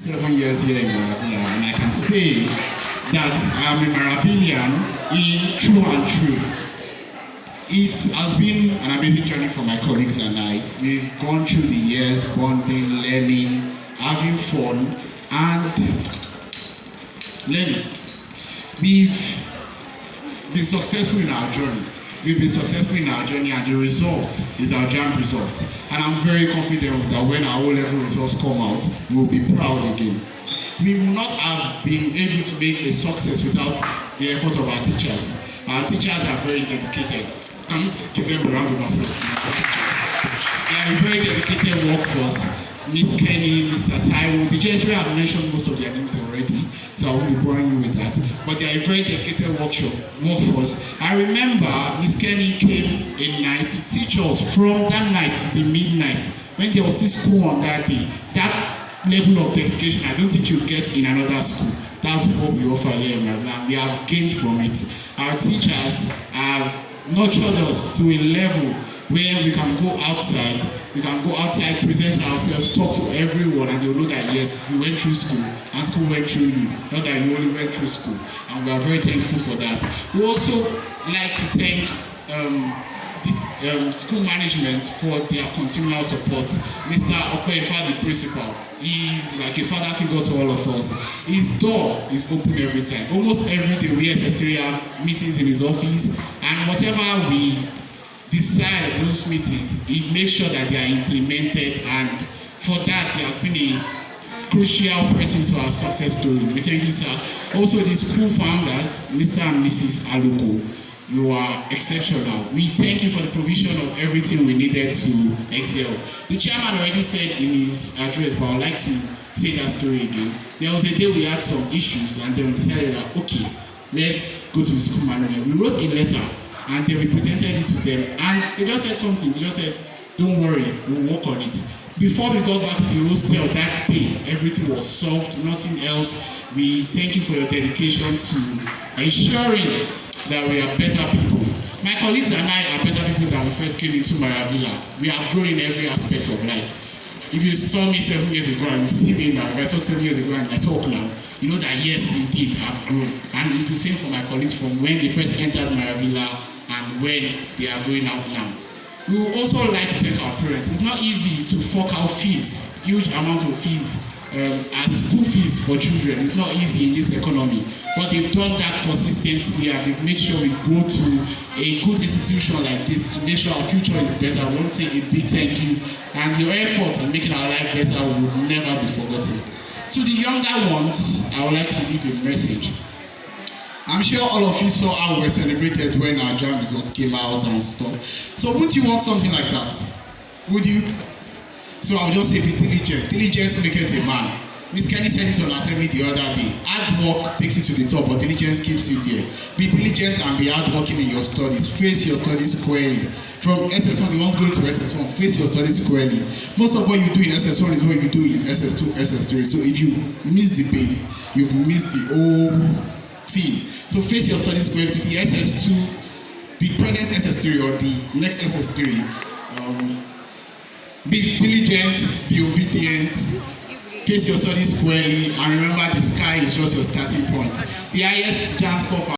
7 years here in Maravilla, and I can say that I'm a Maravillian in true and true. It has been an amazing journey for my colleagues and I. We've gone through the years, bonding, learning, having fun, and learning. We've been successful in our journey. We've been successful in our journey, and the result is our JAMB result. And I'm very confident that when our O-level results come out, we'll be proud again. We will not have been able to make a success without the effort of our teachers. Our teachers are very dedicated. Can you please give them a round of applause? They are a very dedicated workforce. Miss Kenny, Mr. Taiwo, the Jesuit have mentioned most of their names already, so I won't be boring you with that. But they are a very dedicated workforce. I remember Miss Kenny came a night to teach us from that night to the midnight. When there was this school on that day, that level of dedication, I don't think you get in another school. That's what we offer here in Maravilla. We have gained from it. Our teachers have nurtured us to a level where we can go outside, present ourselves, talk to everyone, and they'll know that yes, you went through school, and school went through you, not that you only went through school. And we are very thankful for that. We also like to thank the school management for their continual support. Mr. Okoefa, the principal, is like a father figure to all of us. His door is open every time. Almost every day we SS3 have meetings in his office, and whatever we decide at those meetings, he makes sure that they are implemented, and for that he has been a crucial person to our success story. We thank you, sir. Also, the school founders, Mr. and Mrs. Aluko, you are exceptional. We thank you for the provision of everything we needed to excel. The chairman already said in his address, but I would like to say that story again. There was a day we had some issues, and then we decided that, okay, let's go to the school management. We wrote a letter, and then we presented it to them, and they just said something. They just said, don't worry, we'll work on it. Before we got back to the hostel that day, everything was solved, nothing else. We thank you for your dedication to ensuring that we are better people. My colleagues and I are better people than we first came into Maravilla. We have grown in every aspect of life. If you saw me 7 years ago and you see me now, if I talk 7 years ago and I talk now, you know that yes, indeed, I've grown. And it's the same for my colleagues from when they first entered Maravilla and when they are going out now. We would also like to thank our parents. It's not easy to fork out fees, huge amounts of fees, as school fees for children. It's not easy in this economy. But they've done that consistently, and they've made sure we go to a good institution like this to make sure our future is better. I want to say a big thank you. And your effort in making our life better will never be forgotten. To the younger ones, I would like to leave a message. I'm sure all of you saw how we celebrated when our JAMB result came out and stuff. So wouldn't you want something like that? Would you? So I'll just say be diligent. Diligence maketh a man. Miss Kenny said it on assembly the other day. Hard work takes you to the top, but diligence keeps you there. Be diligent and be hardworking in your studies. Face your studies squarely. From SS1, the ones going to SS1, face your studies squarely. Most of what you do in SS1 is what you do in SS2, SS3. So if you miss the base, you've missed the whole thing. So face your studies squarely to the SS2, the present SS3 or the next SS3. Be diligent, be obedient, face your studies squarely, and remember the sky is just your starting point. The highest JAMB score for